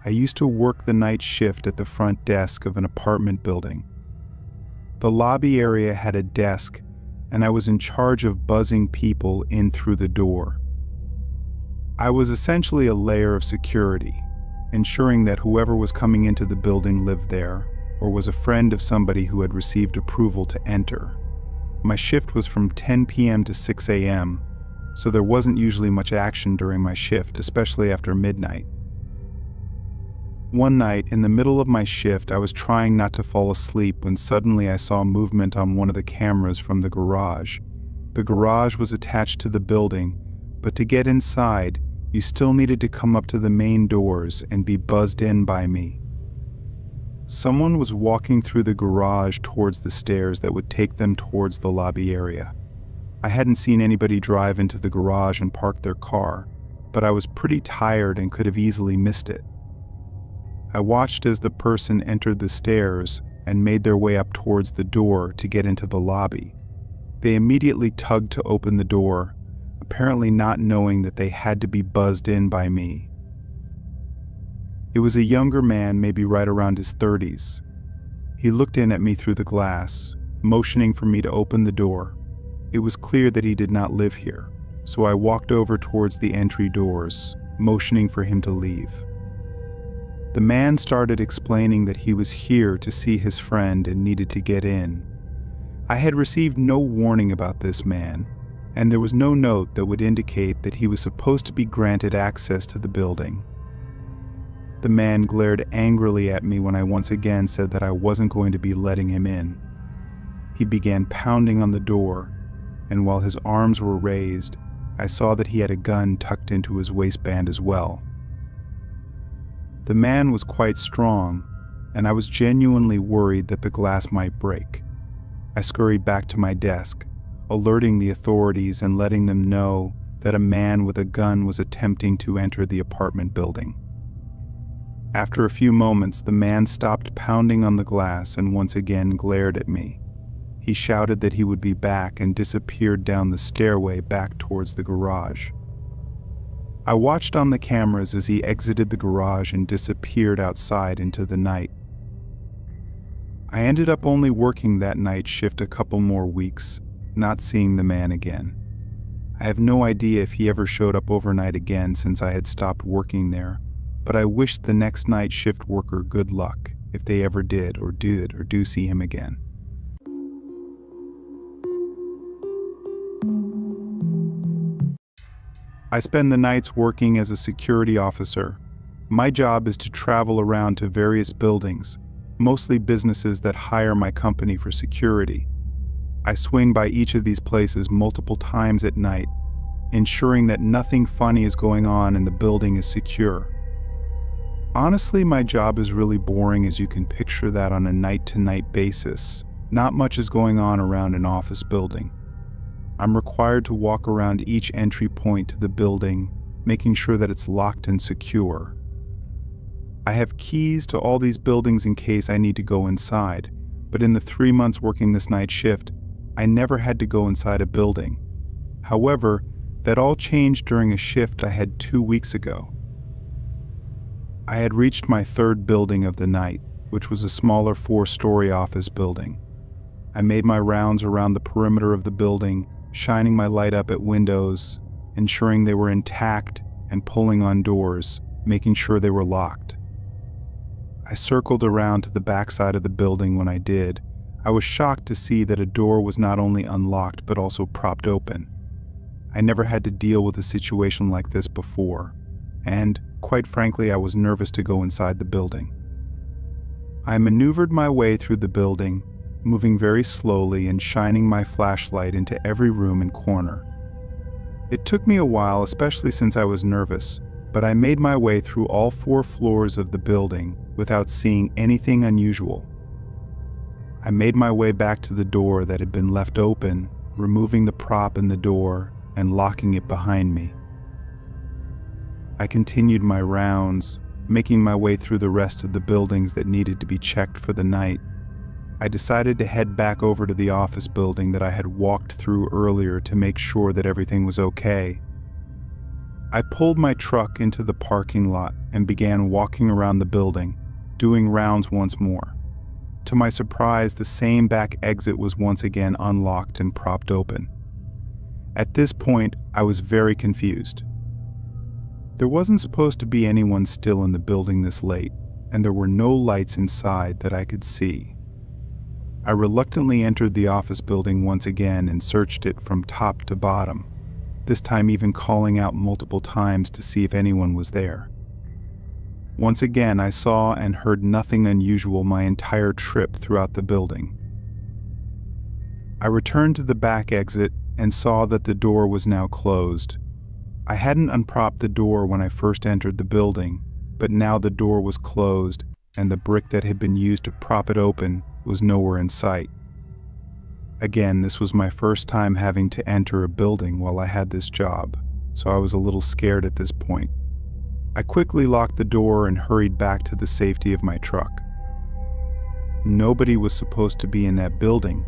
I used to work the night shift at the front desk of an apartment building. The lobby area had a desk, and I was in charge of buzzing people in through the door. I was essentially a layer of security, ensuring that whoever was coming into the building lived there, or was a friend of somebody who had received approval to enter. My shift was from 10 p.m. to 6 a.m., so there wasn't usually much action during my shift, especially after midnight. One night, in the middle of my shift, I was trying not to fall asleep when suddenly I saw movement on one of the cameras from the garage. The garage was attached to the building, but to get inside, you still needed to come up to the main doors and be buzzed in by me. Someone was walking through the garage towards the stairs that would take them towards the lobby area. I hadn't seen anybody drive into the garage and park their car, but I was pretty tired and could have easily missed it. I watched as the person entered the stairs and made their way up towards the door to get into the lobby. They immediately tugged to open the door, apparently not knowing that they had to be buzzed in by me. It was a younger man, maybe right around his 30s. He looked in at me through the glass, motioning for me to open the door. It was clear that he did not live here, so I walked over towards the entry doors, motioning for him to leave. The man started explaining that he was here to see his friend and needed to get in. I had received no warning about this man, and there was no note that would indicate that he was supposed to be granted access to the building. The man glared angrily at me when I once again said that I wasn't going to be letting him in. He began pounding on the door, and while his arms were raised, I saw that he had a gun tucked into his waistband as well. The man was quite strong, and I was genuinely worried that the glass might break. I scurried back to my desk, alerting the authorities and letting them know that a man with a gun was attempting to enter the apartment building. After a few moments, the man stopped pounding on the glass and once again glared at me. He shouted that he would be back and disappeared down the stairway back towards the garage. I watched on the cameras as he exited the garage and disappeared outside into the night. I ended up only working that night shift a couple more weeks, not seeing the man again. I have no idea if he ever showed up overnight again since I had stopped working there, but I wished the next night shift worker good luck if they ever did or do see him again. I spend the nights working as a security officer. My job is to travel around to various buildings, mostly businesses that hire my company for security. I swing by each of these places multiple times at night, ensuring that nothing funny is going on and the building is secure. Honestly, my job is really boring, as you can picture that on a night-to-night basis. Not much is going on around an office building. I'm required to walk around each entry point to the building, making sure that it's locked and secure. I have keys to all these buildings in case I need to go inside, but in the 3 months working this night shift, I never had to go inside a building. However, that all changed during a shift I had 2 weeks ago. I had reached my third building of the night, which was a smaller 4-story office building. I made my rounds around the perimeter of the building, shining my light up at windows, ensuring they were intact, and pulling on doors, making sure they were locked. I circled around to the backside of the building when I did. I was shocked to see that a door was not only unlocked but also propped open. I never had to deal with a situation like this before, and, quite frankly, I was nervous to go inside the building. I maneuvered my way through the building, moving very slowly and shining my flashlight into every room and corner. It took me a while, especially since I was nervous, but I made my way through all 4 floors of the building without seeing anything unusual. I made my way back to the door that had been left open, removing the prop in the door and locking it behind me. I continued my rounds, making my way through the rest of the buildings that needed to be checked for the night. I decided to head back over to the office building that I had walked through earlier to make sure that everything was okay. I pulled my truck into the parking lot and began walking around the building, doing rounds once more. To my surprise, the same back exit was once again unlocked and propped open. At this point, I was very confused. There wasn't supposed to be anyone still in the building this late, and there were no lights inside that I could see. I reluctantly entered the office building once again and searched it from top to bottom, this time even calling out multiple times to see if anyone was there. Once again, I saw and heard nothing unusual my entire trip throughout the building. I returned to the back exit and saw that the door was now closed. I hadn't unpropped the door when I first entered the building, but now the door was closed and the brick that had been used to prop it open was nowhere in sight. Again, this was my first time having to enter a building while I had this job, so I was a little scared at this point. I quickly locked the door and hurried back to the safety of my truck. Nobody was supposed to be in that building,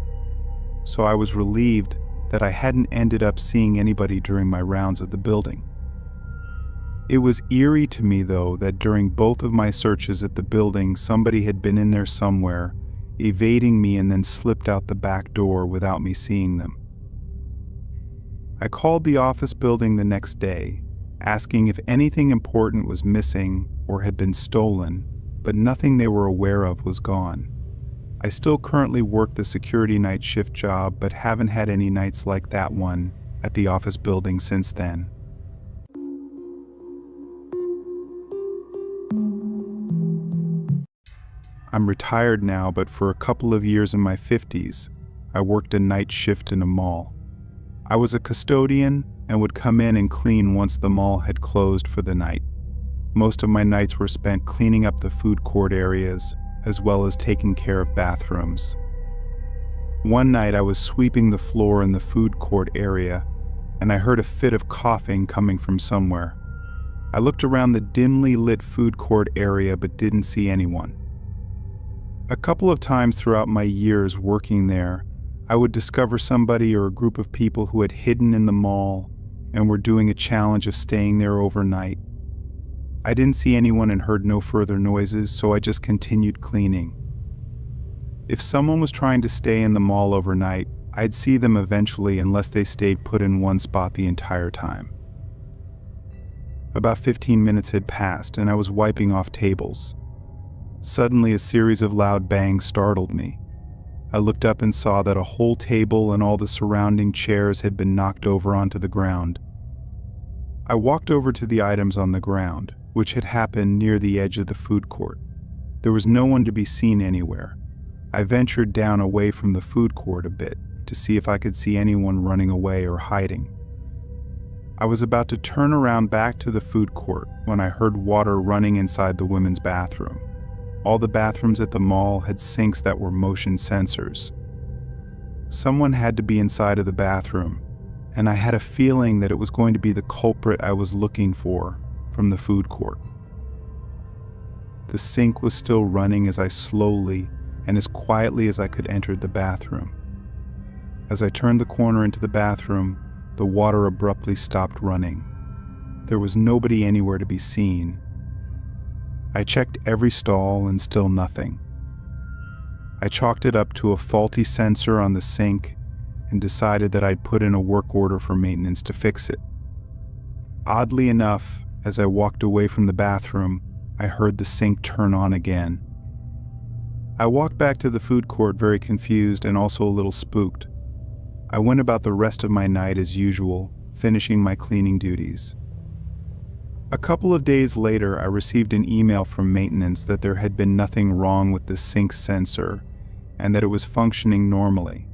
so I was relieved that I hadn't ended up seeing anybody during my rounds of the building. It was eerie to me, though, that during both of my searches at the building, somebody had been in there somewhere, evading me and then slipped out the back door without me seeing them. I called the office building the next day, asking if anything important was missing or had been stolen, but nothing they were aware of was gone. I still currently work the security night shift job, but haven't had any nights like that one at the office building since then. I'm retired now, but for a couple of years in my 50s, I worked a night shift in a mall. I was a custodian and would come in and clean once the mall had closed for the night. Most of my nights were spent cleaning up the food court areas, as well as taking care of bathrooms. One night I was sweeping the floor in the food court area, and I heard a fit of coughing coming from somewhere. I looked around the dimly lit food court area but didn't see anyone. A couple of times throughout my years working there, I would discover somebody or a group of people who had hidden in the mall and were doing a challenge of staying there overnight. I didn't see anyone and heard no further noises, so I just continued cleaning. If someone was trying to stay in the mall overnight, I'd see them eventually unless they stayed put in one spot the entire time. About 15 minutes had passed and I was wiping off tables. Suddenly, a series of loud bangs startled me. I looked up and saw that a whole table and all the surrounding chairs had been knocked over onto the ground. I walked over to the items on the ground, which had happened near the edge of the food court. There was no one to be seen anywhere. I ventured down away from the food court a bit to see if I could see anyone running away or hiding. I was about to turn around back to the food court when I heard water running inside the women's bathroom. All the bathrooms at the mall had sinks that were motion sensors. Someone had to be inside of the bathroom, and I had a feeling that it was going to be the culprit I was looking for from the food court. The sink was still running as I slowly and as quietly as I could entered the bathroom. As I turned the corner into the bathroom, the water abruptly stopped running. There was nobody anywhere to be seen. I checked every stall and still nothing. I chalked it up to a faulty sensor on the sink and decided that I'd put in a work order for maintenance to fix it. Oddly enough, as I walked away from the bathroom, I heard the sink turn on again. I walked back to the food court very confused and also a little spooked. I went about the rest of my night as usual, finishing my cleaning duties. A couple of days later, I received an email from maintenance that there had been nothing wrong with the sink sensor and that it was functioning normally.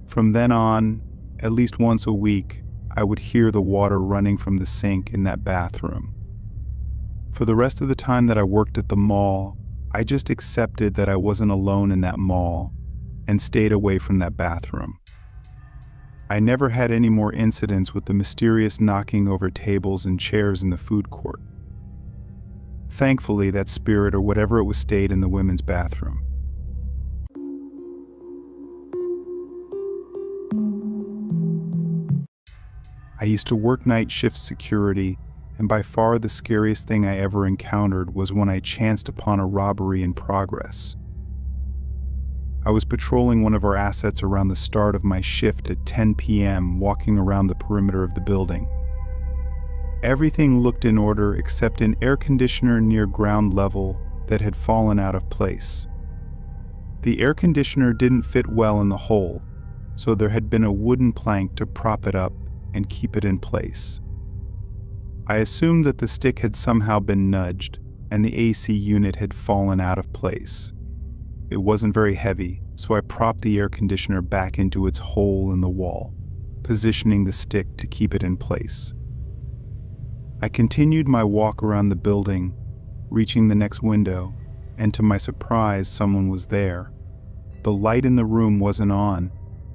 From then on, at least once a week, I would hear the water running from the sink in that bathroom. For the rest of the time that I worked at the mall, I just accepted that I wasn't alone in that mall and stayed away from that bathroom. I never had any more incidents with the mysterious knocking over tables and chairs in the food court. Thankfully, that spirit or whatever it was stayed in the women's bathroom. I used to work night shift security, and by far the scariest thing I ever encountered was when I chanced upon a robbery in progress. I was patrolling one of our assets around the start of my shift at 10 p.m., walking around the perimeter of the building. Everything looked in order except an air conditioner near ground level that had fallen out of place. The air conditioner didn't fit well in the hole, so there had been a wooden plank to prop it up and keep it in place. I assumed that the stick had somehow been nudged and the AC unit had fallen out of place. It wasn't very heavy, so I propped the air conditioner back into its hole in the wall, positioning the stick to keep it in place. I continued my walk around the building, reaching the next window, and to my surprise, someone was there. The light in the room wasn't on,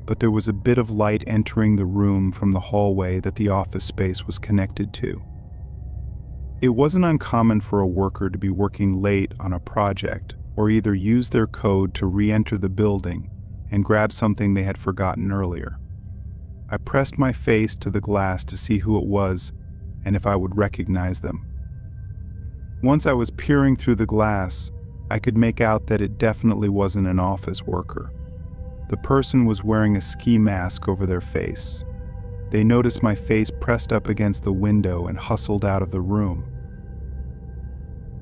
but there was a bit of light entering the room from the hallway that the office space was connected to. It wasn't uncommon for a worker to be working late on a project or either use their code to re-enter the building and grab something they had forgotten earlier. I pressed my face to the glass to see who it was and if I would recognize them. Once I was peering through the glass, I could make out that it definitely wasn't an office worker. The person was wearing a ski mask over their face. They noticed my face pressed up against the window and hustled out of the room.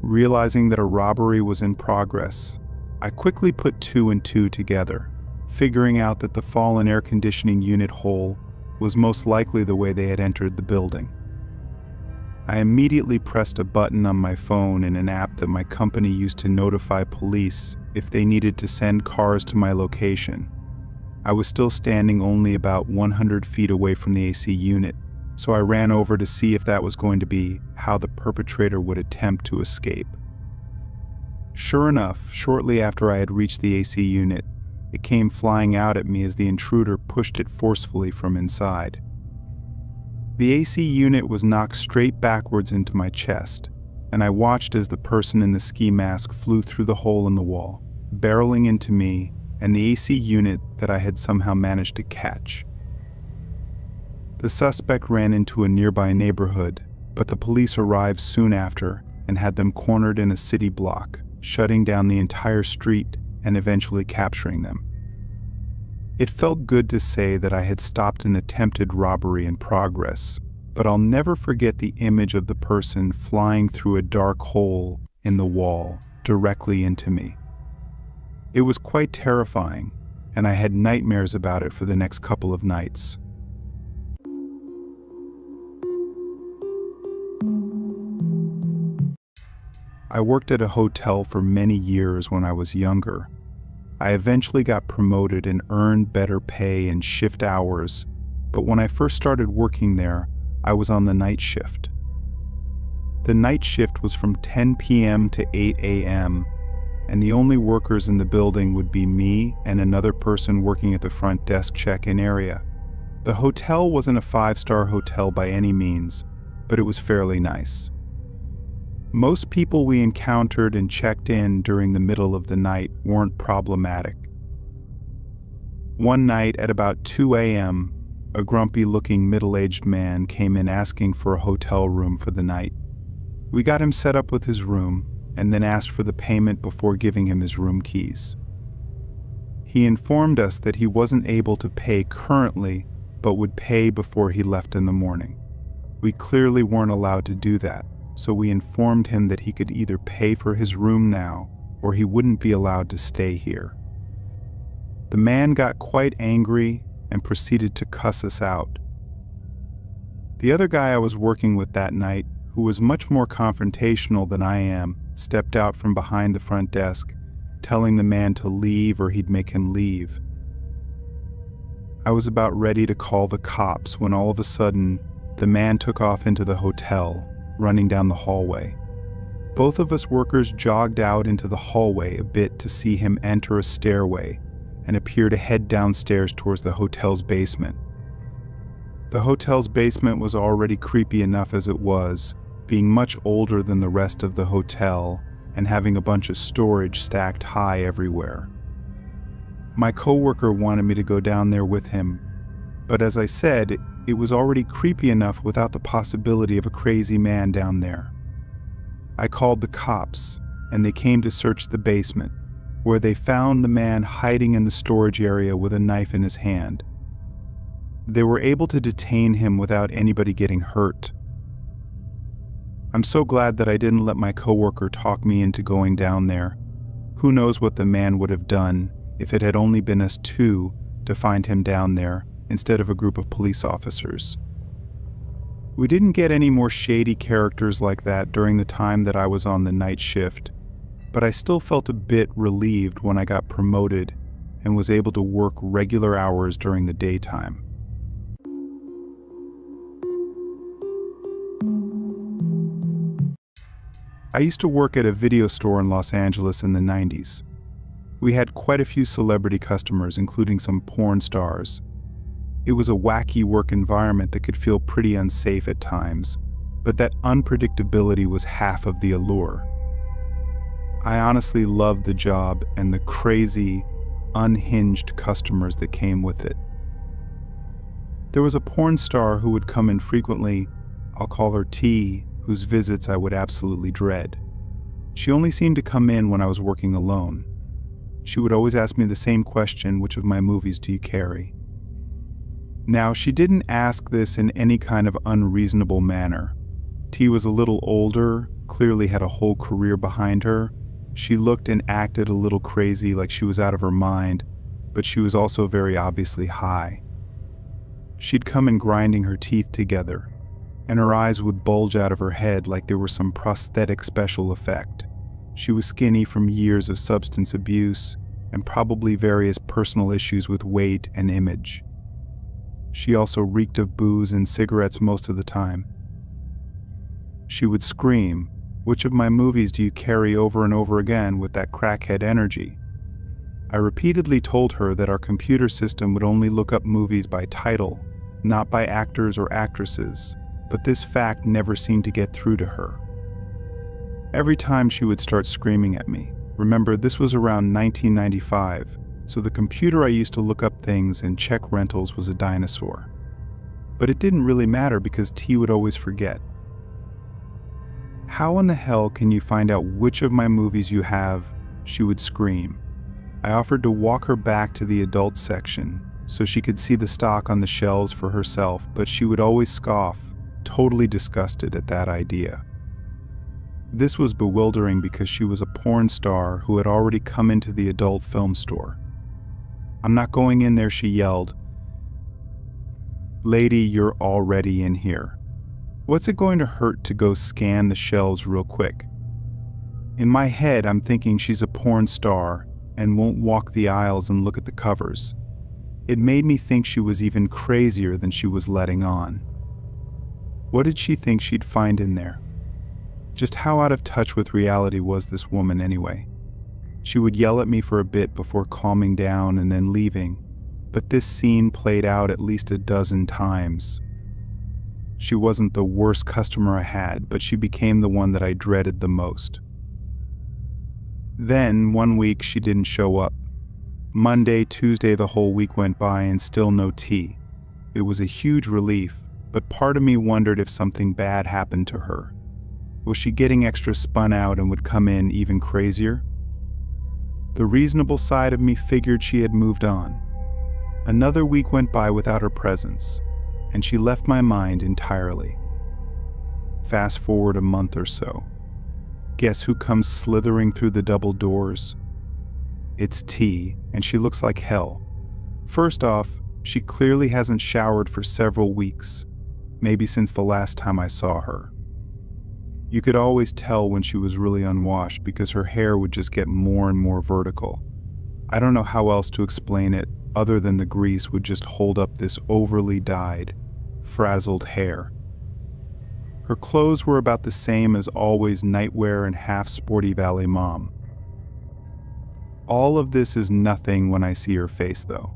Realizing that a robbery was in progress, I quickly put 2 and 2 together, figuring out that the fallen air conditioning unit hole was most likely the way they had entered the building. I immediately pressed a button on my phone in an app that my company used to notify police if they needed to send cars to my location. I was still standing only about 100 feet away from the AC unit, so I ran over to see if that was going to be how the perpetrator would attempt to escape. Sure enough, shortly after I had reached the AC unit, it came flying out at me as the intruder pushed it forcefully from inside. The AC unit was knocked straight backwards into my chest, and I watched as the person in the ski mask flew through the hole in the wall, barreling into me and the AC unit that I had somehow managed to catch. The suspect ran into a nearby neighborhood, but the police arrived soon after and had them cornered in a city block, shutting down the entire street and eventually capturing them. It felt good to say that I had stopped an attempted robbery in progress, but I'll never forget the image of the person flying through a dark hole in the wall directly into me. It was quite terrifying, and I had nightmares about it for the next couple of nights. I worked at a hotel for many years when I was younger. I eventually got promoted and earned better pay and shift hours, but when I first started working there, I was on the night shift. The night shift was from 10 p.m. to 8 a.m., and the only workers in the building would be me and another person working at the front desk check-in area. The hotel wasn't a 5-star hotel by any means, but it was fairly nice. Most people we encountered and checked in during the middle of the night weren't problematic. One night at about 2 a.m., a grumpy-looking middle-aged man came in asking for a hotel room for the night. We got him set up with his room and then asked for the payment before giving him his room keys. He informed us that he wasn't able to pay currently, but would pay before he left in the morning. We clearly weren't allowed to do that, so we informed him that he could either pay for his room now or he wouldn't be allowed to stay here. The man got quite angry and proceeded to cuss us out. The other guy I was working with that night, who was much more confrontational than I am, stepped out from behind the front desk, telling the man to leave or he'd make him leave. I was about ready to call the cops when all of a sudden, the man took off into the hotel, running down the hallway. Both of us workers jogged out into the hallway a bit to see him enter a stairway and appear to head downstairs towards the hotel's basement. The hotel's basement was already creepy enough as it was, being much older than the rest of the hotel and having a bunch of storage stacked high everywhere. My coworker wanted me to go down there with him, but as I said, It was already creepy enough without the possibility of a crazy man down there. I called the cops, and they came to search the basement, where they found the man hiding in the storage area with a knife in his hand. They were able to detain him without anybody getting hurt. I'm so glad that I didn't let my coworker talk me into going down there. Who knows what the man would have done if it had only been us two to find him down there instead of a group of police officers. We didn't get any more shady characters like that during the time that I was on the night shift, but I still felt a bit relieved when I got promoted and was able to work regular hours during the daytime. I used to work at a video store in Los Angeles in the 90s. We had quite a few celebrity customers, including some porn stars. It was a wacky work environment that could feel pretty unsafe at times, but that unpredictability was half of the allure. I honestly loved the job and the crazy, unhinged customers that came with it. There was a porn star who would come in frequently. I'll call her T, whose visits I would absolutely dread. She only seemed to come in when I was working alone. She would always ask me the same question: which of my movies do you carry? Now, she didn't ask this in any kind of unreasonable manner. T was a little older, clearly had a whole career behind her. She looked and acted a little crazy, like she was out of her mind, but she was also very obviously high. She'd come in grinding her teeth together, and her eyes would bulge out of her head like they were some prosthetic special effect. She was skinny from years of substance abuse and probably various personal issues with weight and image. She also reeked of booze and cigarettes most of the time. She would scream, "Which of my movies do you carry?" over and over again with that crackhead energy. I repeatedly told her that our computer system would only look up movies by title, not by actors or actresses, but this fact never seemed to get through to her. Every time she would start screaming at me. Remember, this was around 1995, so the computer I used to look up things and check rentals was a dinosaur. But it didn't really matter because T would always forget. "How in the hell can you find out which of my movies you have?" she would scream. I offered to walk her back to the adult section so she could see the stock on the shelves for herself, but she would always scoff, totally disgusted at that idea. This was bewildering because she was a porn star who had already come into the adult film store. "I'm not going in there," she yelled. "Lady, you're already in here. What's it going to hurt to go scan the shelves real quick?" In my head, I'm thinking she's a porn star and won't walk the aisles and look at the covers. It made me think she was even crazier than she was letting on. What did she think she'd find in there? Just how out of touch with reality was this woman anyway? She would yell at me for a bit before calming down and then leaving, but this scene played out at least a dozen times. She wasn't the worst customer I had, but she became the one that I dreaded the most. Then, one week, she didn't show up. Monday, Tuesday, the whole week went by and still no tea. It was a huge relief, but part of me wondered if something bad happened to her. Was she getting extra spun out and would come in even crazier? The reasonable side of me figured she had moved on. Another week went by without her presence, and she left my mind entirely. Fast forward a month or so. Guess who comes slithering through the double doors? It's T, and she looks like hell. First off, she clearly hasn't showered for several weeks, maybe since the last time I saw her. You could always tell when she was really unwashed because her hair would just get more and more vertical. I don't know how else to explain it other than the grease would just hold up this overly dyed, frazzled hair. Her clothes were about the same as always, nightwear and half sporty Valley mom. All of this is nothing when I see her face though.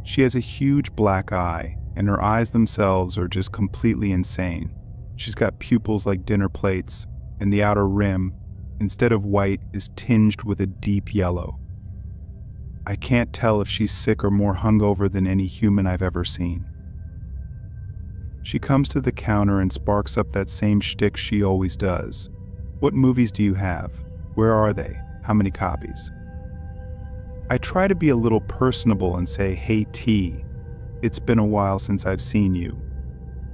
She has a huge black eye, and her eyes themselves are just completely insane. She's got pupils like dinner plates, and the outer rim, instead of white, is tinged with a deep yellow. I can't tell if she's sick or more hungover than any human I've ever seen. She comes to the counter and sparks up that same shtick she always does. What movies do you have? Where are they? How many copies? I try to be a little personable and say, hey T, it's been a while since I've seen you.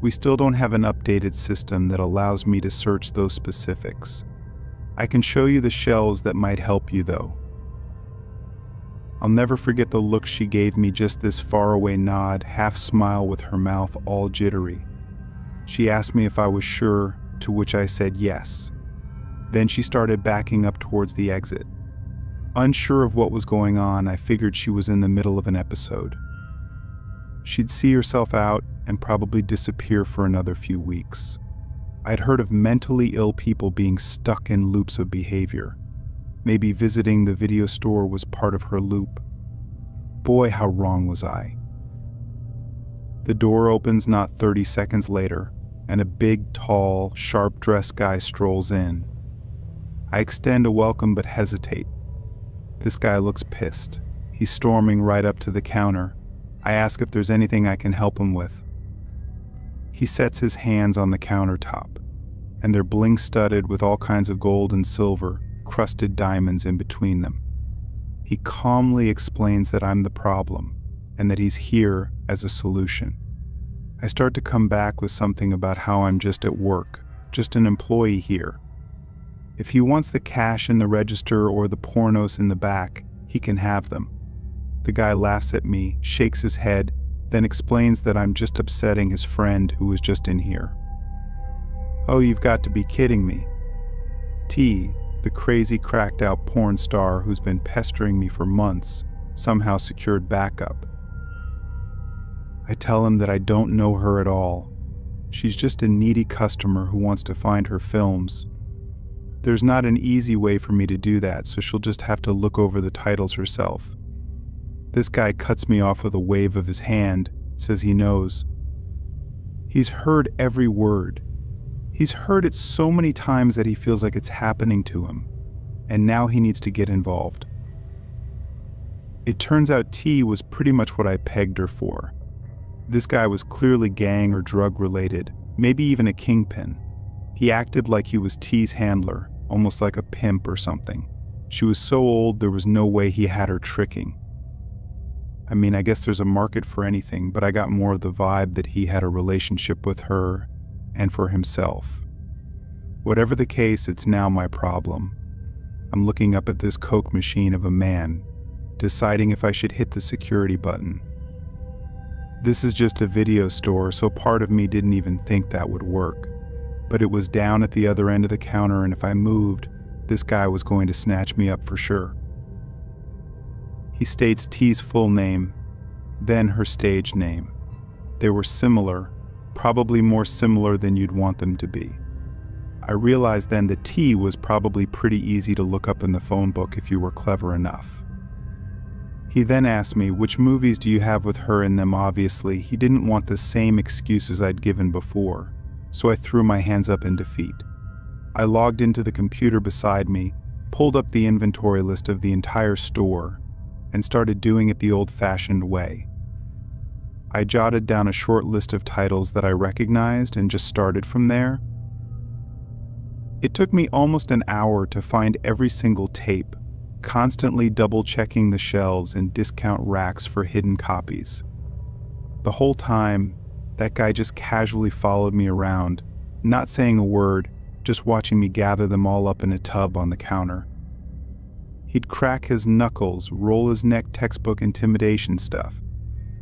We still don't have an updated system that allows me to search those specifics. I can show you the shelves that might help you though. I'll never forget the look she gave me, just this faraway nod, half smile with her mouth all jittery. She asked me if I was sure, to which I said yes. Then she started backing up towards the exit. Unsure of what was going on, I figured she was in the middle of an episode. She'd see herself out and probably disappear for another few weeks. I'd heard of mentally ill people being stuck in loops of behavior. Maybe visiting the video store was part of her loop. Boy, how wrong was I. The door opens not 30 seconds later, and a big, tall, sharp-dressed guy strolls in. I extend a welcome but hesitate. This guy looks pissed. He's storming right up to the counter. I ask if there's anything I can help him with. He sets his hands on the countertop, and they're bling-studded with all kinds of gold and silver, crusted diamonds in between them. He calmly explains that I'm the problem, and that he's here as a solution. I start to come back with something about how I'm just at work, just an employee here. If he wants the cash in the register or the pornos in the back, he can have them. The guy laughs at me, shakes his head, then explains that I'm just upsetting his friend who was just in here. Oh, you've got to be kidding me. T, the crazy cracked-out porn star who's been pestering me for months, somehow secured backup. I tell him that I don't know her at all. She's just a needy customer who wants to find her films. There's not an easy way for me to do that, so she'll just have to look over the titles herself. This guy cuts me off with a wave of his hand, says he knows. He's heard every word. He's heard it so many times that he feels like it's happening to him, and now he needs to get involved. It turns out T was pretty much what I pegged her for. This guy was clearly gang or drug related, maybe even a kingpin. He acted like he was T's handler, almost like a pimp or something. She was so old there was no way he had her tricking. I mean, I guess there's a market for anything, but I got more of the vibe that he had a relationship with her and for himself. Whatever the case, it's now my problem. I'm looking up at this Coke machine of a man, deciding if I should hit the security button. This is just a video store, so part of me didn't even think that would work. But it was down at the other end of the counter, and if I moved, this guy was going to snatch me up for sure. He states T's full name, then her stage name. They were similar, probably more similar than you'd want them to be. I realized then that T was probably pretty easy to look up in the phone book if you were clever enough. He then asked me, which movies do you have with her in them? Obviously, he didn't want the same excuses I'd given before, so I threw my hands up in defeat. I logged into the computer beside me, pulled up the inventory list of the entire store, and started doing it the old-fashioned way. I jotted down a short list of titles that I recognized and just started from there. It took me almost an hour to find every single tape, constantly double-checking the shelves and discount racks for hidden copies. The whole time, that guy just casually followed me around, not saying a word, just watching me gather them all up in a tub on the counter. He'd crack his knuckles, roll his neck, textbook intimidation stuff.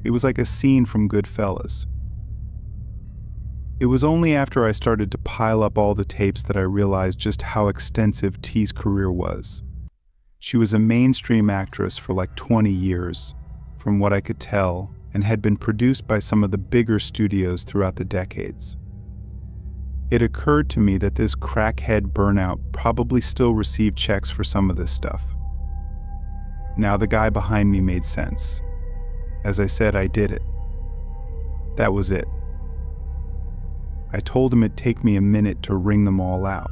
It was like a scene from Goodfellas. It was only after I started to pile up all the tapes that I realized just how extensive T's career was. She was a mainstream actress for like 20 years, from what I could tell, and had been produced by some of the bigger studios throughout the decades. It occurred to me that this crackhead burnout probably still received checks for some of this stuff. Now the guy behind me made sense. As I said, I did it. That was it. I told him it'd take me a minute to wring them all out.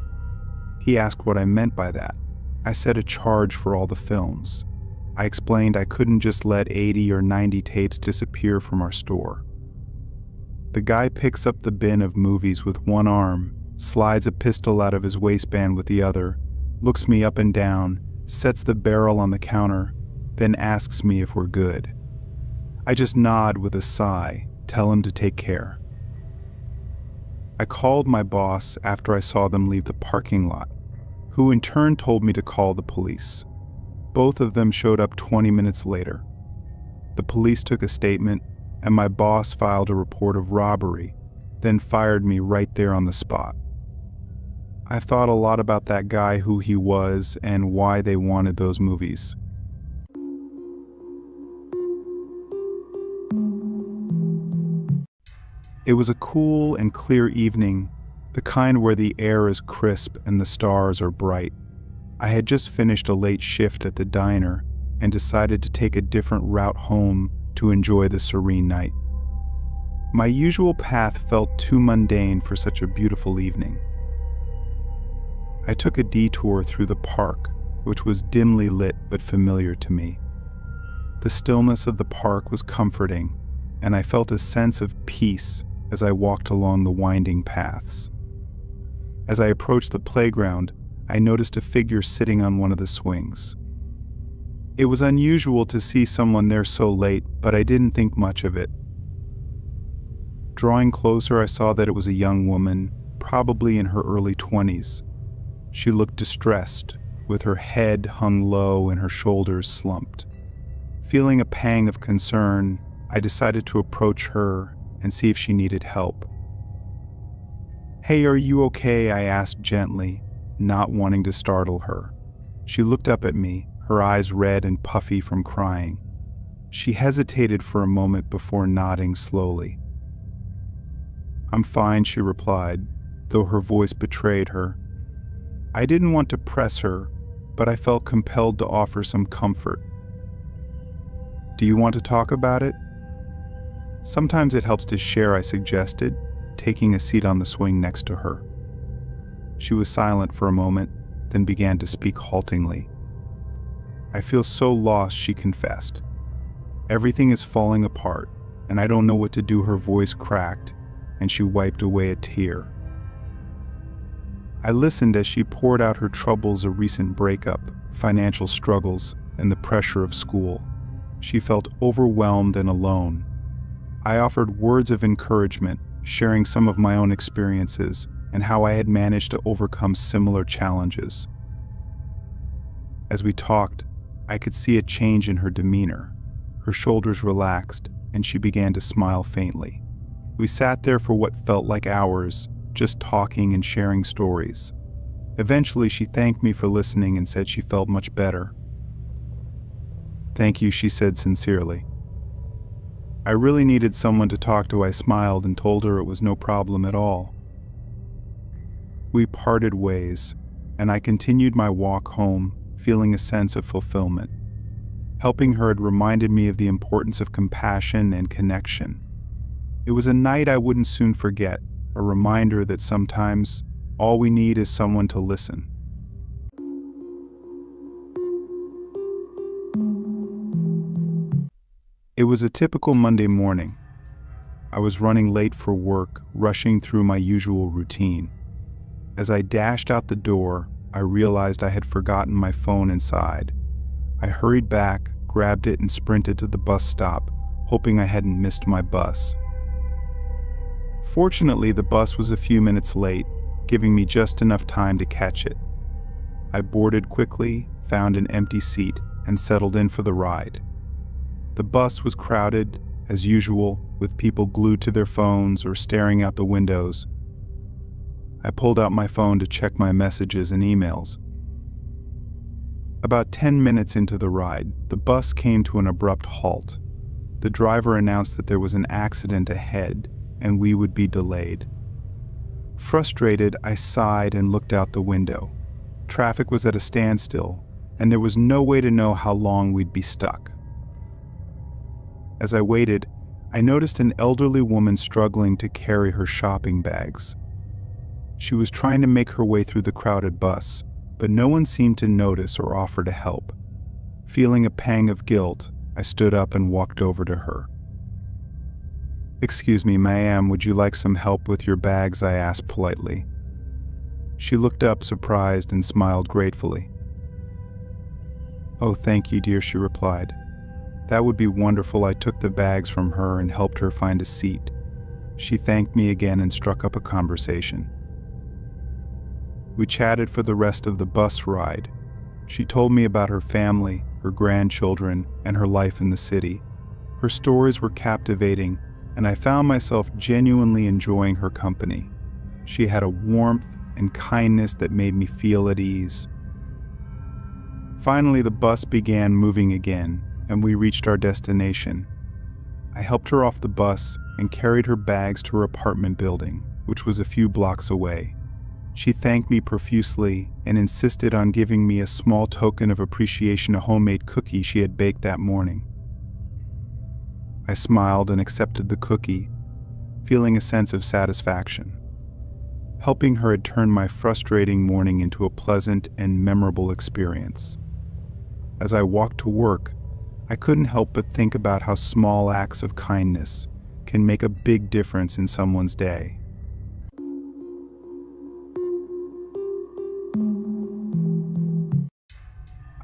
He asked what I meant by that. I said a charge for all the films. I explained I couldn't just let 80 or 90 tapes disappear from our store. The guy picks up the bin of movies with one arm, slides a pistol out of his waistband with the other, looks me up and down, sets the barrel on the counter, then asks me if we're good. I just nod with a sigh, tell him to take care. I called my boss after I saw them leave the parking lot, who in turn told me to call the police. Both of them showed up 20 minutes later. The police took a statement, and my boss filed a report of robbery, then fired me right there on the spot. I thought a lot about that guy, who he was, and why they wanted those movies. It was a cool and clear evening, the kind where the air is crisp and the stars are bright. I had just finished a late shift at the diner and decided to take a different route home to enjoy the serene night. My usual path felt too mundane for such a beautiful evening. I took a detour through the park, which was dimly lit but familiar to me. The stillness of the park was comforting, and I felt a sense of peace as I walked along the winding paths. As I approached the playground, I noticed a figure sitting on one of the swings. It was unusual to see someone there so late, but I didn't think much of it. Drawing closer, I saw that it was a young woman, probably in her early 20s. She looked distressed, with her head hung low and her shoulders slumped. Feeling a pang of concern, I decided to approach her and see if she needed help. "Hey, are you okay?" I asked gently, not wanting to startle her. She looked up at me, her eyes red and puffy from crying. She hesitated for a moment before nodding slowly. "I'm fine," she replied, though her voice betrayed her. I didn't want to press her, but I felt compelled to offer some comfort. "Do you want to talk about it?" "Sometimes it helps to share," I suggested, taking a seat on the swing next to her. She was silent for a moment, then began to speak haltingly. "I feel so lost," she confessed. "Everything is falling apart, and I don't know what to do." Her voice cracked, and she wiped away a tear. I listened as she poured out her troubles: a recent breakup, financial struggles, and the pressure of school. She felt overwhelmed and alone. I offered words of encouragement, sharing some of my own experiences and how I had managed to overcome similar challenges. As we talked, I could see a change in her demeanor. Her shoulders relaxed, and she began to smile faintly. We sat there for what felt like hours, just talking and sharing stories. Eventually, she thanked me for listening and said she felt much better. "Thank you," she said sincerely. "I really needed someone to talk to." I smiled and told her it was no problem at all. We parted ways, and I continued my walk home, feeling a sense of fulfillment. Helping her had reminded me of the importance of compassion and connection. It was a night I wouldn't soon forget, a reminder that sometimes all we need is someone to listen. It was a typical Monday morning. I was running late for work, rushing through my usual routine. As I dashed out the door, I realized I had forgotten my phone inside. I hurried back, grabbed it, and sprinted to the bus stop, hoping I hadn't missed my bus. Fortunately, the bus was a few minutes late, giving me just enough time to catch it. I boarded quickly, found an empty seat, and settled in for the ride. The bus was crowded, as usual, with people glued to their phones or staring out the windows. I pulled out my phone to check my messages and emails. About 10 minutes into the ride, the bus came to an abrupt halt. The driver announced that there was an accident ahead, and we would be delayed. Frustrated, I sighed and looked out the window. Traffic was at a standstill, and there was no way to know how long we'd be stuck. As I waited, I noticed an elderly woman struggling to carry her shopping bags. She was trying to make her way through the crowded bus, but no one seemed to notice or offer to help. Feeling a pang of guilt, I stood up and walked over to her. "Excuse me, ma'am, would you like some help with your bags?" I asked politely. She looked up, surprised, and smiled gratefully. "Oh, thank you, dear," she replied. "That would be wonderful." I took the bags from her and helped her find a seat. She thanked me again and struck up a conversation. We chatted for the rest of the bus ride. She told me about her family, her grandchildren, and her life in the city. Her stories were captivating, and I found myself genuinely enjoying her company. She had a warmth and kindness that made me feel at ease. Finally, the bus began moving again, and we reached our destination. I helped her off the bus and carried her bags to her apartment building, which was a few blocks away. She thanked me profusely and insisted on giving me a small token of appreciation, a homemade cookie she had baked that morning. I smiled and accepted the cookie, feeling a sense of satisfaction. Helping her had turned my frustrating morning into a pleasant and memorable experience. As I walked to work, I couldn't help but think about how small acts of kindness can make a big difference in someone's day.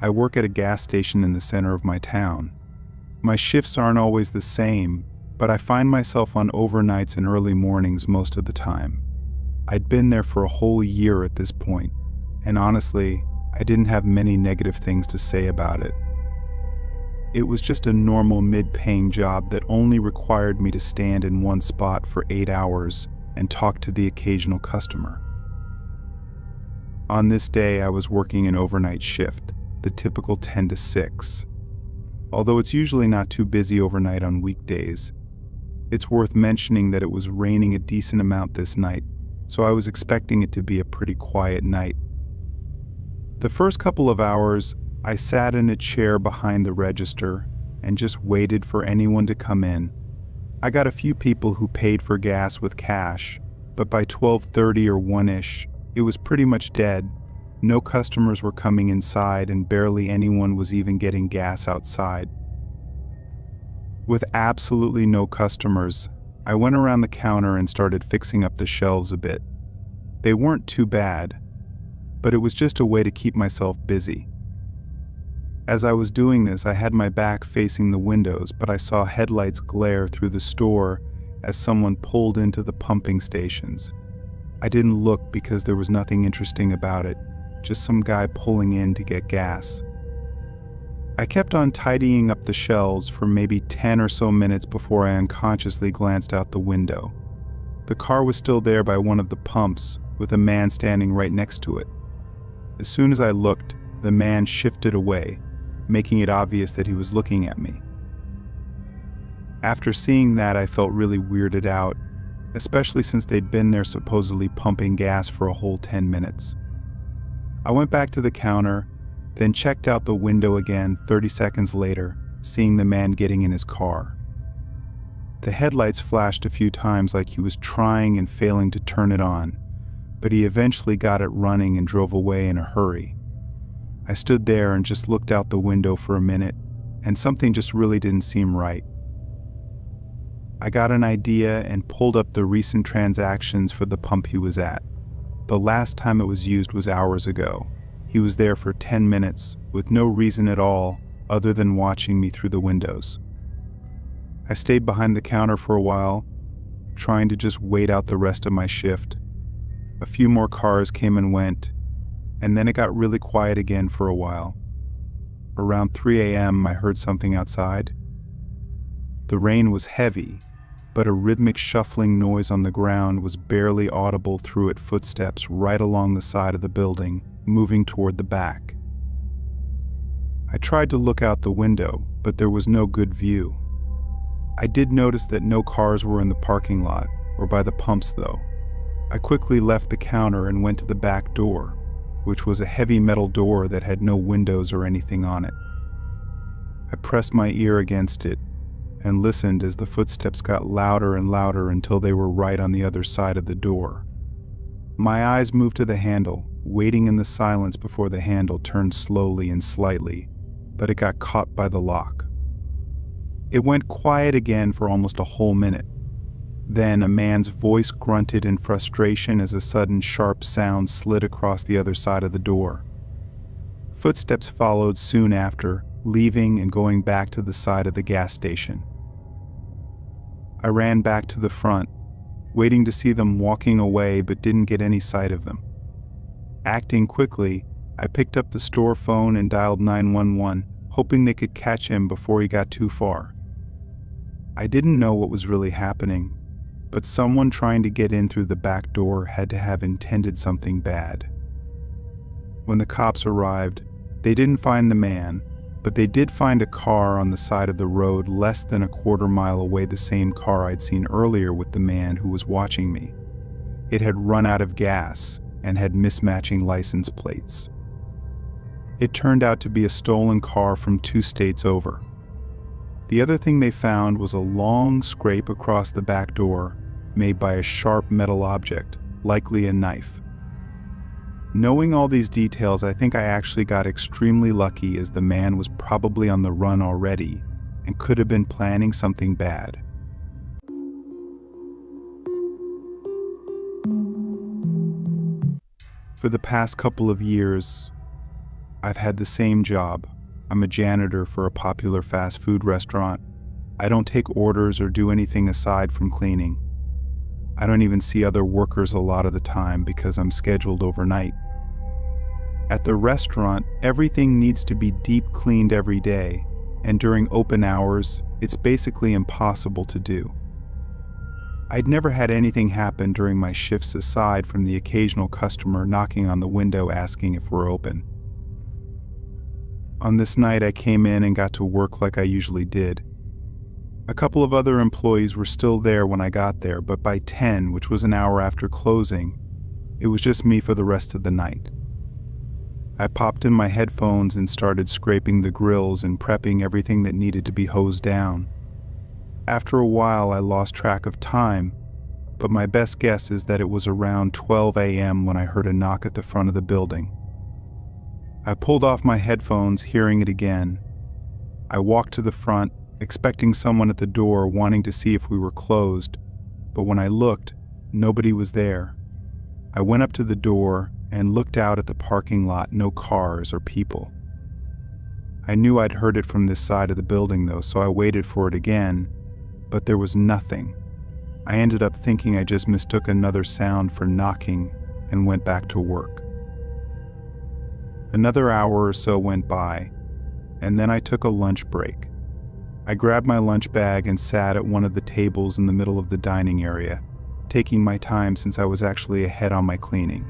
I work at a gas station in the center of my town. My shifts aren't always the same, but I find myself on overnights and early mornings most of the time. I'd been there for a whole year at this point, and honestly, I didn't have many negative things to say about it. It was just a normal mid-paying job that only required me to stand in one spot for 8 hours and talk to the occasional customer. On this day, I was working an overnight shift, the typical 10 to 6. Although it's usually not too busy overnight on weekdays, it's worth mentioning that it was raining a decent amount this night, so I was expecting it to be a pretty quiet night. The first couple of hours, I sat in a chair behind the register and just waited for anyone to come in. I got a few people who paid for gas with cash, but by 12:30 or 1-ish, it was pretty much dead. No customers were coming inside, and barely anyone was even getting gas outside. With absolutely no customers, I went around the counter and started fixing up the shelves a bit. They weren't too bad, but it was just a way to keep myself busy. As I was doing this, I had my back facing the windows, but I saw headlights glare through the store as someone pulled into the pumping stations. I didn't look because there was nothing interesting about it. Just some guy pulling in to get gas. I kept on tidying up the shelves for maybe 10 or so minutes before I unconsciously glanced out the window. The car was still there by one of the pumps, with a man standing right next to it. As soon as I looked, the man shifted away, making it obvious that he was looking at me. After seeing that, I felt really weirded out, especially since they'd been there supposedly pumping gas for a whole 10 minutes. I went back to the counter, then checked out the window again 30 seconds later, seeing the man getting in his car. The headlights flashed a few times like he was trying and failing to turn it on, but he eventually got it running and drove away in a hurry. I stood there and just looked out the window for a minute, and something just really didn't seem right. I got an idea and pulled up the recent transactions for the pump he was at. The last time it was used was hours ago. He was there for 10 minutes, with no reason at all other than watching me through the windows. I stayed behind the counter for a while, trying to just wait out the rest of my shift. A few more cars came and went, and then it got really quiet again for a while. Around 3 a.m., I heard something outside. The rain was heavy, but a rhythmic shuffling noise on the ground was barely audible through it, footsteps right along the side of the building, moving toward the back. I tried to look out the window, but there was no good view. I did notice that no cars were in the parking lot or by the pumps though. I quickly left the counter and went to the back door, which was a heavy metal door that had no windows or anything on it. I pressed my ear against it and listened as the footsteps got louder and louder until they were right on the other side of the door. My eyes moved to the handle, waiting in the silence before the handle turned slowly and slightly, but it got caught by the lock. It went quiet again for almost a whole minute. Then a man's voice grunted in frustration as a sudden sharp sound slid across the other side of the door. Footsteps followed soon after, leaving and going back to the side of the gas station. I ran back to the front, waiting to see them walking away, but didn't get any sight of them. Acting quickly, I picked up the store phone and dialed 911, hoping they could catch him before he got too far. I didn't know what was really happening, but someone trying to get in through the back door had to have intended something bad. When the cops arrived, they didn't find the man, but they did find a car on the side of the road less than a quarter mile away, the same car I'd seen earlier with the man who was watching me. It had run out of gas and had mismatching license plates. It turned out to be a stolen car from 2 states over. The other thing they found was a long scrape across the back door made by a sharp metal object, likely a knife. Knowing all these details, I think I actually got extremely lucky, as the man was probably on the run already and could have been planning something bad. For the past couple of years, I've had the same job. I'm a janitor for a popular fast food restaurant. I don't take orders or do anything aside from cleaning. I don't even see other workers a lot of the time because I'm scheduled overnight. At the restaurant, everything needs to be deep cleaned every day, and during open hours, it's basically impossible to do. I'd never had anything happen during my shifts aside from the occasional customer knocking on the window asking if we're open. On this night, I came in and got to work like I usually did. A couple of other employees were still there when I got there, but by 10, which was an hour after closing, it was just me for the rest of the night. I popped in my headphones and started scraping the grills and prepping everything that needed to be hosed down. After a while, I lost track of time, but my best guess is that it was around 12 a.m. when I heard a knock at the front of the building. I pulled off my headphones, hearing it again. I walked to the front, expecting someone at the door, wanting to see if we were closed, but when I looked, nobody was there. I went up to the door and looked out at the parking lot, no cars or people. I knew I'd heard it from this side of the building though, so I waited for it again, but there was nothing. I ended up thinking I just mistook another sound for knocking and went back to work. Another hour or so went by, and then I took a lunch break. I grabbed my lunch bag and sat at one of the tables in the middle of the dining area, taking my time since I was actually ahead on my cleaning.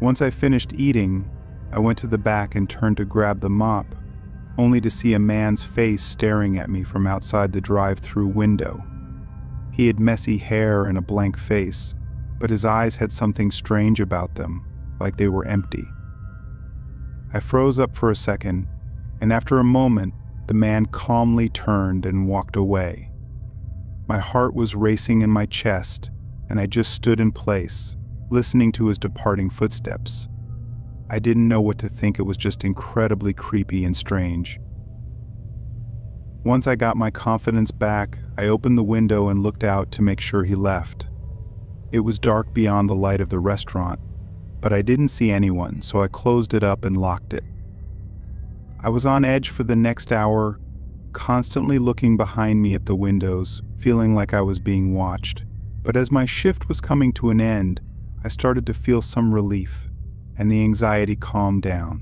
Once I finished eating, I went to the back and turned to grab the mop, only to see a man's face staring at me from outside the drive-through window. He had messy hair and a blank face, but his eyes had something strange about them, like they were empty. I froze up for a second, and after a moment, the man calmly turned and walked away. My heart was racing in my chest, and I just stood in place, listening to his departing footsteps. I didn't know what to think. It was just incredibly creepy and strange. Once I got my confidence back, I opened the window and looked out to make sure he left. It was dark beyond the light of the restaurant, but I didn't see anyone, so I closed it up and locked it. I was on edge for the next hour, constantly looking behind me at the windows, feeling like I was being watched. But as my shift was coming to an end, I started to feel some relief, and the anxiety calmed down.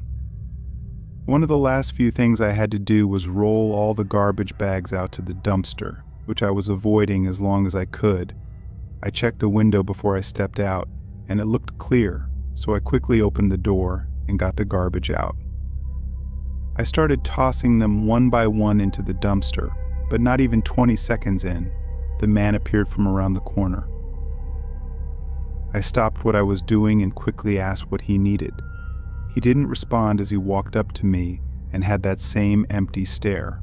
One of the last few things I had to do was roll all the garbage bags out to the dumpster, which I was avoiding as long as I could. I checked the window before I stepped out, and it looked clear, so I quickly opened the door and got the garbage out. I started tossing them one by one into the dumpster, but not even 20 seconds in, the man appeared from around the corner. I stopped what I was doing and quickly asked what he needed. He didn't respond as he walked up to me and had that same empty stare.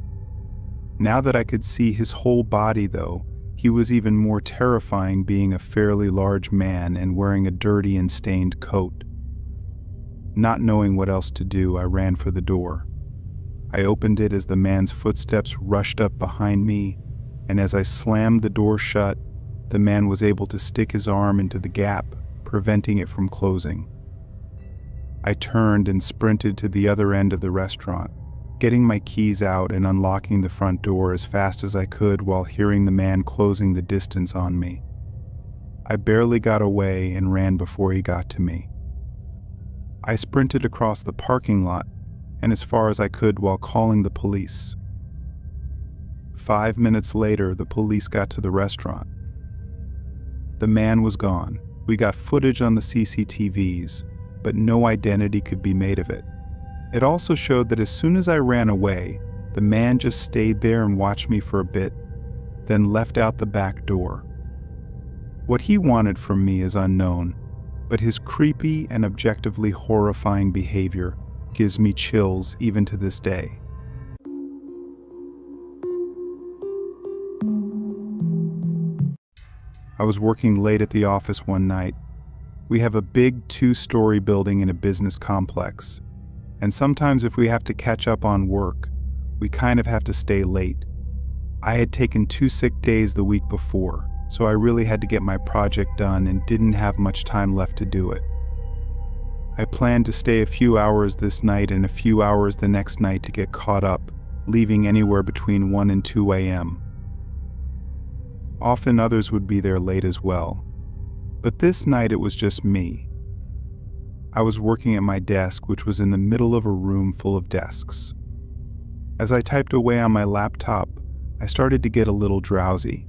Now that I could see his whole body though, he was even more terrifying, being a fairly large man and wearing a dirty and stained coat. Not knowing what else to do, I ran for the door. I opened it as the man's footsteps rushed up behind me, and as I slammed the door shut, the man was able to stick his arm into the gap, preventing it from closing. I turned and sprinted to the other end of the restaurant, getting my keys out and unlocking the front door as fast as I could while hearing the man closing the distance on me. I barely got away and ran before he got to me. I sprinted across the parking lot and as far as I could while calling the police. 5 minutes later, the police got to the restaurant. The man was gone. We got footage on the CCTVs, but no identity could be made of it. It also showed that as soon as I ran away, the man just stayed there and watched me for a bit, then left out the back door. What he wanted from me is unknown, but his creepy and objectively horrifying behavior gives me chills even to this day. I was working late at the office one night. We have a big 2-story building in a business complex, and sometimes if we have to catch up on work, we kind of have to stay late. I had taken 2 sick days the week before, so I really had to get my project done and didn't have much time left to do it. I planned to stay a few hours this night and a few hours the next night to get caught up, leaving anywhere between 1 and 2 a.m. Often others would be there late as well, but this night it was just me. I was working at my desk, which was in the middle of a room full of desks. As I typed away on my laptop, I started to get a little drowsy.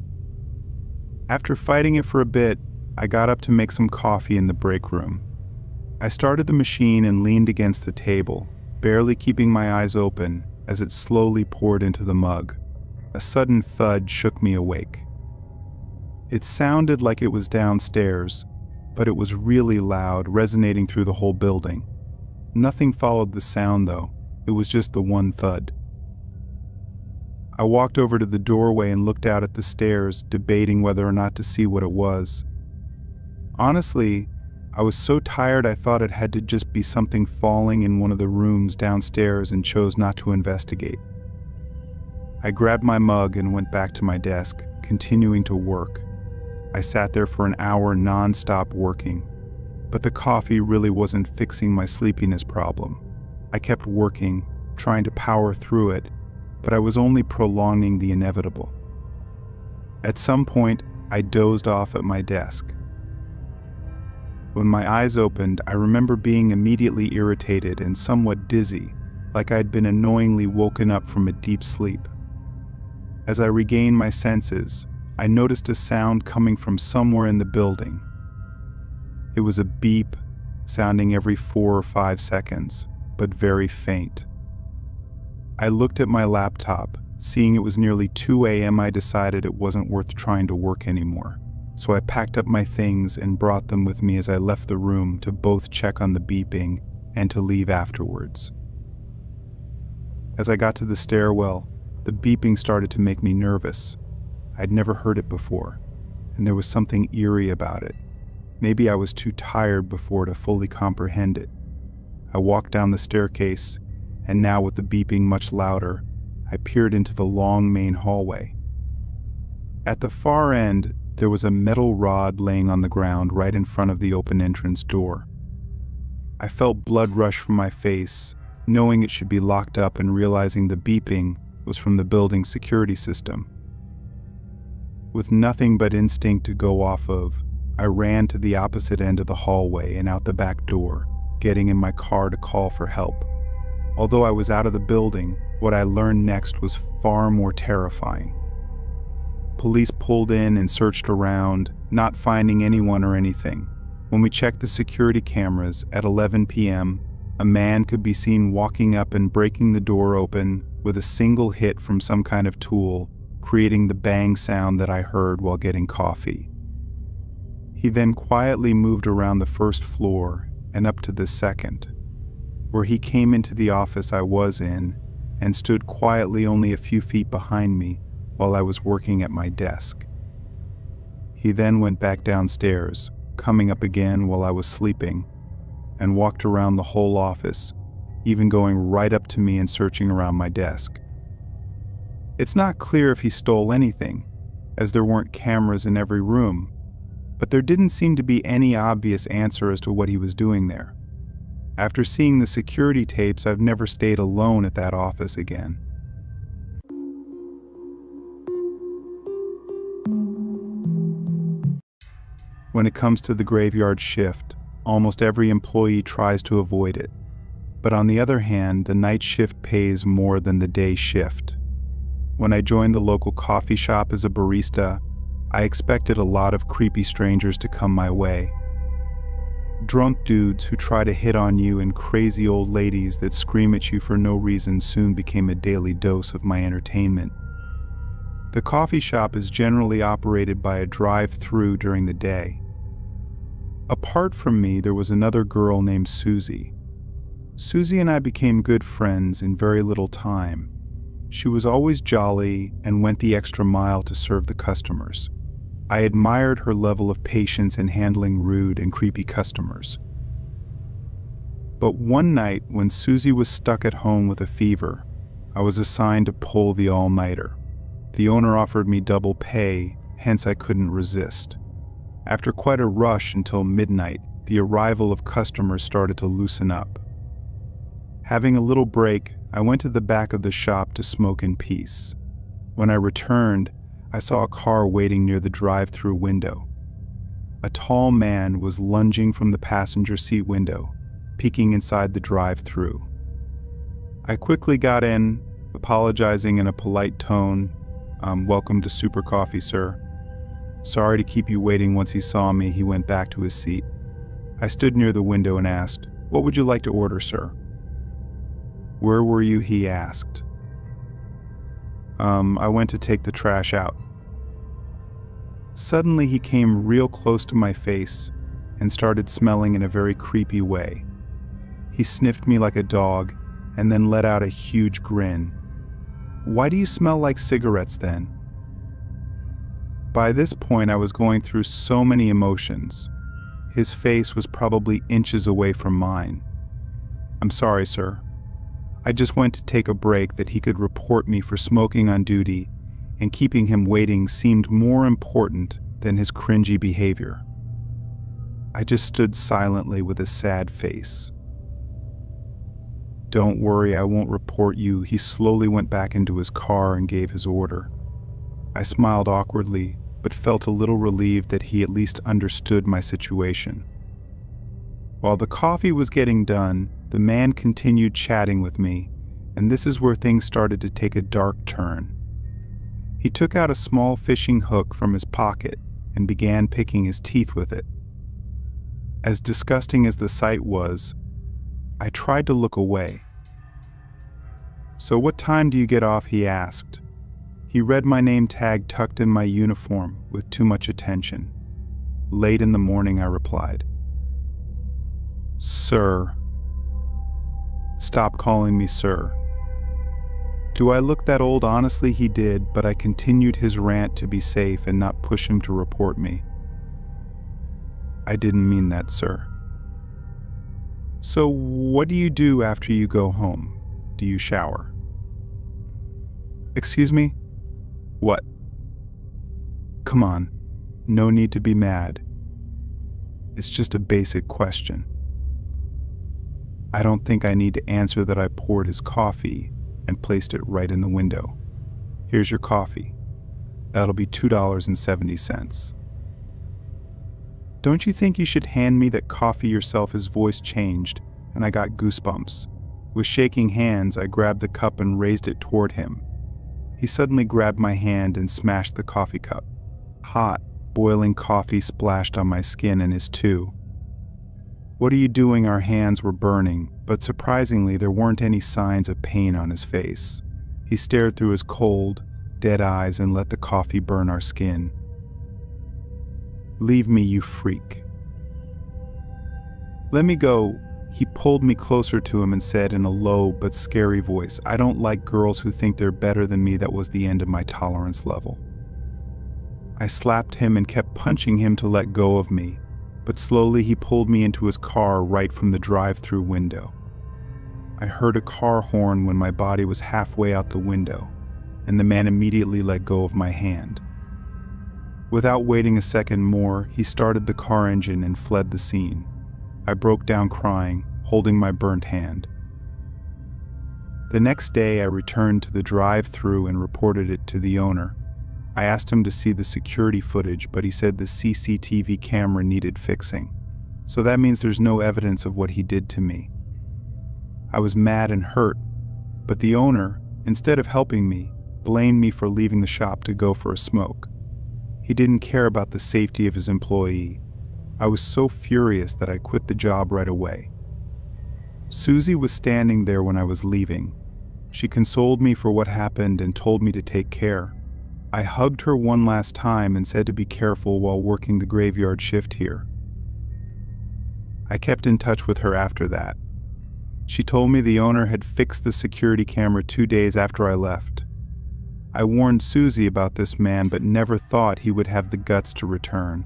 After fighting it for a bit, I got up to make some coffee in the break room. I started the machine and leaned against the table, barely keeping my eyes open as it slowly poured into the mug. A sudden thud shook me awake. It sounded like it was downstairs, but it was really loud, resonating through the whole building. Nothing followed the sound though, it was just the one thud. I walked over to the doorway and looked out at the stairs, debating whether or not to see what it was. Honestly, I was so tired I thought it had to just be something falling in one of the rooms downstairs and chose not to investigate. I grabbed my mug and went back to my desk, continuing to work. I sat there for an hour non-stop working, but the coffee really wasn't fixing my sleepiness problem. I kept working, trying to power through it, but I was only prolonging the inevitable. At some point, I dozed off at my desk. When my eyes opened, I remember being immediately irritated and somewhat dizzy, like I'd been annoyingly woken up from a deep sleep. As I regained my senses, I noticed a sound coming from somewhere in the building. It was a beep, sounding every 4 or 5 seconds, but very faint. I looked at my laptop. Seeing it was nearly 2 a.m., I decided it wasn't worth trying to work anymore. So I packed up my things and brought them with me as I left the room to both check on the beeping and to leave afterwards. As I got to the stairwell, the beeping started to make me nervous. I'd never heard it before, and there was something eerie about it. Maybe I was too tired before to fully comprehend it. I walked down the staircase, and now with the beeping much louder, I peered into the long main hallway. At the far end, there was a metal rod laying on the ground right in front of the open entrance door. I felt blood rush from my face, knowing it should be locked up and realizing the beeping was from the building's security system. With nothing but instinct to go off of, I ran to the opposite end of the hallway and out the back door, getting in my car to call for help. Although I was out of the building, what I learned next was far more terrifying. Police pulled in and searched around, not finding anyone or anything. When we checked the security cameras at 11 p.m., a man could be seen walking up and breaking the door open with a single hit from some kind of tool, creating the bang sound that I heard while getting coffee. He then quietly moved around the first floor and up to the second, where he came into the office I was in and stood quietly only a few feet behind me while I was working at my desk. He then went back downstairs, coming up again while I was sleeping, and walked around the whole office, even going right up to me and searching around my desk. It's not clear if he stole anything, as there weren't cameras in every room, but there didn't seem to be any obvious answer as to what he was doing there. After seeing the security tapes, I've never stayed alone at that office again. When it comes to the graveyard shift, almost every employee tries to avoid it. But on the other hand, the night shift pays more than the day shift. When I joined the local coffee shop as a barista, I expected a lot of creepy strangers to come my way. Drunk dudes who try to hit on you and crazy old ladies that scream at you for no reason soon became a daily dose of my entertainment. The coffee shop is generally operated by a drive-through during the day. Apart from me, there was another girl named Susie. Susie and I became good friends in very little time. She was always jolly and went the extra mile to serve the customers. I admired her level of patience in handling rude and creepy customers. But one night, when Susie was stuck at home with a fever, I was assigned to pull the all-nighter. The owner offered me double pay, hence I couldn't resist. After quite a rush until midnight, the arrival of customers started to loosen up. Having a little break, I went to the back of the shop to smoke in peace. When I returned, I saw a car waiting near the drive-through window. A tall man was lunging from the passenger seat window, peeking inside the drive-through. I quickly got in, apologizing in a polite tone. "Welcome to Super Coffee, sir." "Sorry to keep you waiting." Once he saw me, he went back to his seat. I stood near the window and asked, "What would you like to order, sir?" "Where were you?" he asked. I went to take the trash out." Suddenly he came real close to my face and started smelling in a very creepy way. He sniffed me like a dog and then let out a huge grin. "Why do you smell like cigarettes then?" By this point I was going through so many emotions. His face was probably inches away from mine. "I'm sorry, sir. I just went to take a break that he could report me for smoking on duty, and keeping him waiting seemed more important than his cringy behavior." I just stood silently with a sad face. "Don't worry, I won't report you." He slowly went back into his car and gave his order. I smiled awkwardly, but felt a little relieved that he at least understood my situation. While the coffee was getting done, the man continued chatting with me, and this is where things started to take a dark turn. He took out a small fishing hook from his pocket and began picking his teeth with it. As disgusting as the sight was, I tried to look away. "So what time do you get off?" he asked. He read my name tag tucked in my uniform with too much attention. "Late in the morning," I replied. "Sir." "Stop calling me sir." Do I look that old? Honestly, he did, but I continued his rant to be safe and not push him to report me. "I didn't mean that, sir." "So what do you do after you go home? Do you shower?" "Excuse me? What?" "Come on, no need to be mad. It's just a basic question." I don't think I need to answer that I poured his coffee and placed it right in the window. "Here's your coffee. That'll be $2.70. "Don't you think you should hand me that coffee yourself?" His voice changed, and I got goosebumps. With shaking hands, I grabbed the cup and raised it toward him. He suddenly grabbed my hand and smashed the coffee cup. Hot, boiling coffee splashed on my skin and his too. "What are you doing?" Our hands were burning, but surprisingly there weren't any signs of pain on his face. He stared through his cold, dead eyes and let the coffee burn our skin. "Leave me, you freak." "Let me go." He pulled me closer to him and said in a low but scary voice, "I don't like girls who think they're better than me." That was the end of my tolerance level. I slapped him and kept punching him to let go of me, but slowly he pulled me into his car right from the drive-through window. I heard a car horn when my body was halfway out the window, and the man immediately let go of my hand. Without waiting a second more, he started the car engine and fled the scene. I broke down crying, holding my burnt hand. The next day, I returned to the drive-thru and reported it to the owner. I asked him to see the security footage, but he said the CCTV camera needed fixing. So that means there's no evidence of what he did to me. I was mad and hurt, but the owner, instead of helping me, blamed me for leaving the shop to go for a smoke. He didn't care about the safety of his employee. I was so furious that I quit the job right away. Susie was standing there when I was leaving. She consoled me for what happened and told me to take care. I hugged her one last time and said to be careful while working the graveyard shift here. I kept in touch with her after that. She told me the owner had fixed the security camera 2 days after I left. I warned Susie about this man but never thought he would have the guts to return.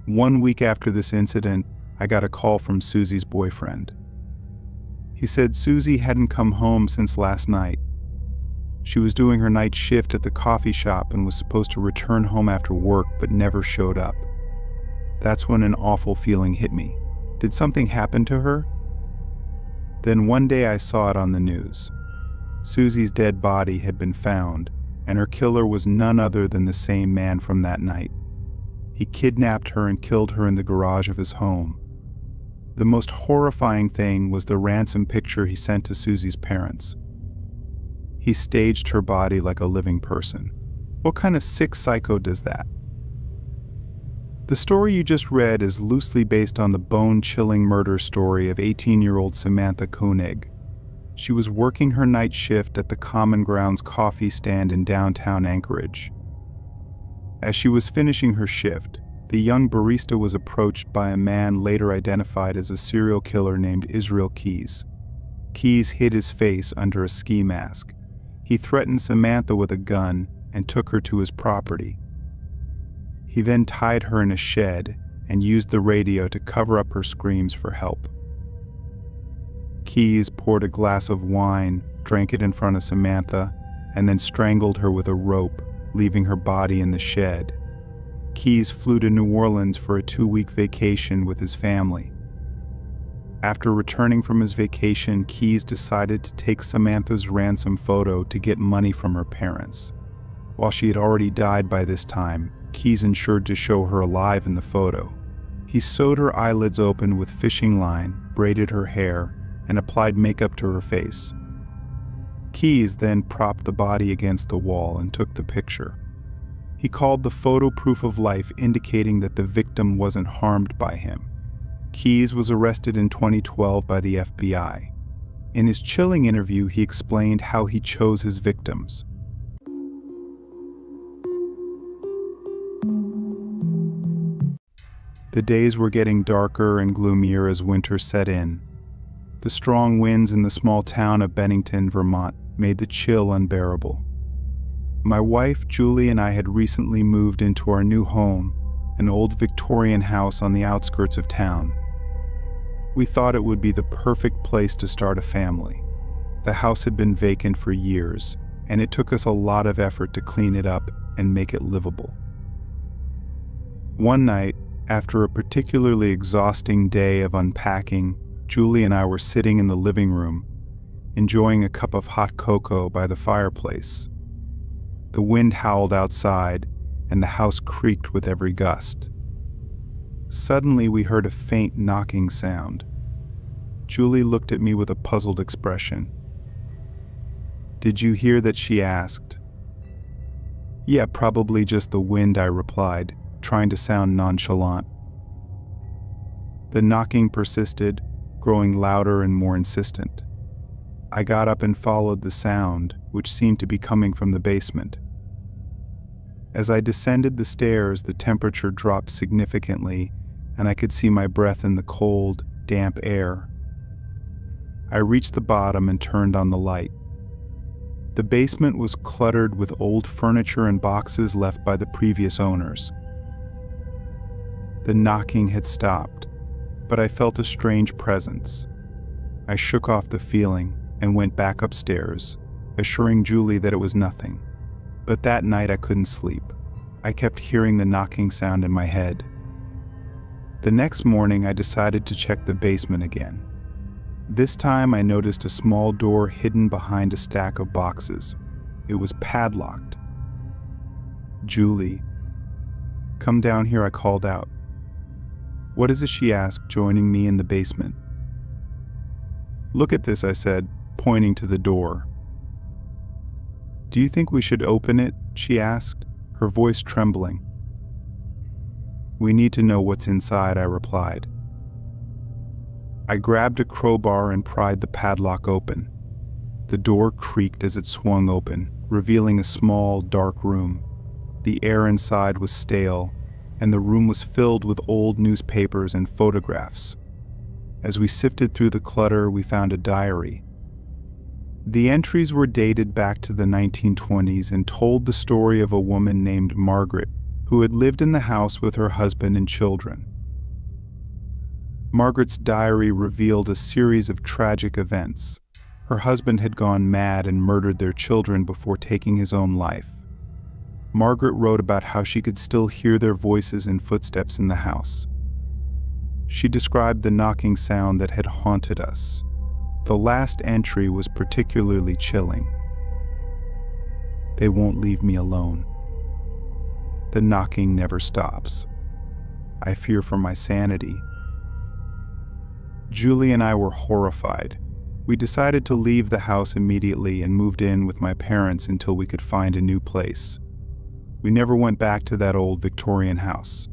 1 week after this incident, I got a call from Susie's boyfriend. He said Susie hadn't come home since last night. She was doing her night shift at the coffee shop and was supposed to return home after work but never showed up. That's when an awful feeling hit me. Did something happen to her? Then one day I saw it on the news. Susie's dead body had been found, and her killer was none other than the same man from that night. He kidnapped her and killed her in the garage of his home. The most horrifying thing was the ransom picture he sent to Susie's parents. He staged her body like a living person. What kind of sick psycho does that? The story you just read is loosely based on the bone-chilling murder story of 18-year-old Samantha Koenig. She was working her night shift at the Common Grounds coffee stand in downtown Anchorage. As she was finishing her shift, the young barista was approached by a man later identified as a serial killer named Israel Keys. Keys hid his face under a ski mask. He threatened Samantha with a gun and took her to his property. He then tied her in a shed and used the radio to cover up her screams for help. Keys poured a glass of wine, drank it in front of Samantha, and then strangled her with a rope, leaving her body in the shed. Keys flew to New Orleans for a 2-week vacation with his family. After returning from his vacation, Keys decided to take Samantha's ransom photo to get money from her parents. While she had already died by this time, Keys ensured to show her alive in the photo. He sewed her eyelids open with fishing line, braided her hair, and applied makeup to her face. Keys then propped the body against the wall and took the picture. He called the photo proof of life, indicating that the victim wasn't harmed by him. Keys was arrested in 2012 by the FBI. In his chilling interview, he explained how he chose his victims. The days were getting darker and gloomier as winter set in. The strong winds in the small town of Bennington, Vermont, made the chill unbearable. My wife, Julie, and I had recently moved into our new home, an old Victorian house on the outskirts of town. We thought it would be the perfect place to start a family. The house had been vacant for years, and it took us a lot of effort to clean it up and make it livable. One night, after a particularly exhausting day of unpacking, Julie and I were sitting in the living room, enjoying a cup of hot cocoa by the fireplace. The wind howled outside, and the house creaked with every gust. Suddenly, we heard a faint knocking sound. Julie looked at me with a puzzled expression. "Did you hear that?" she asked. "Yeah, probably just the wind," I replied, trying to sound nonchalant. The knocking persisted, growing louder and more insistent. I got up and followed the sound, which seemed to be coming from the basement. As I descended the stairs, the temperature dropped significantly, and I could see my breath in the cold, damp air. I reached the bottom and turned on the light. The basement was cluttered with old furniture and boxes left by the previous owners. The knocking had stopped, but I felt a strange presence. I shook off the feeling and went back upstairs, assuring Julie that it was nothing. But that night I couldn't sleep. I kept hearing the knocking sound in my head. The next morning, I decided to check the basement again. This time, I noticed a small door hidden behind a stack of boxes. It was padlocked. "Julie, come down here," I called out. "What is it?" she asked, joining me in the basement. "Look at this," I said, pointing to the door. "Do you think we should open it?" she asked, her voice trembling. "We need to know what's inside," I replied. I grabbed a crowbar and pried the padlock open. The door creaked as it swung open, revealing a small, dark room. The air inside was stale, and the room was filled with old newspapers and photographs. As we sifted through the clutter, we found a diary. The entries were dated back to the 1920s and told the story of a woman named Margaret, who had lived in the house with her husband and children. Margaret's diary revealed a series of tragic events. Her husband had gone mad and murdered their children before taking his own life. Margaret wrote about how she could still hear their voices and footsteps in the house. She described the knocking sound that had haunted us. The last entry was particularly chilling. "They won't leave me alone. The knocking never stops. I fear for my sanity." Julie and I were horrified. We decided to leave the house immediately and moved in with my parents until we could find a new place. We never went back to that old Victorian house.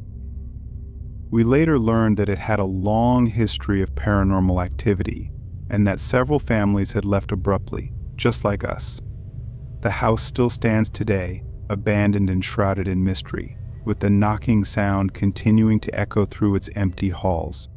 We later learned that it had a long history of paranormal activity, and that several families had left abruptly, just like us. The house still stands today, abandoned and shrouded in mystery, with the knocking sound continuing to echo through its empty halls.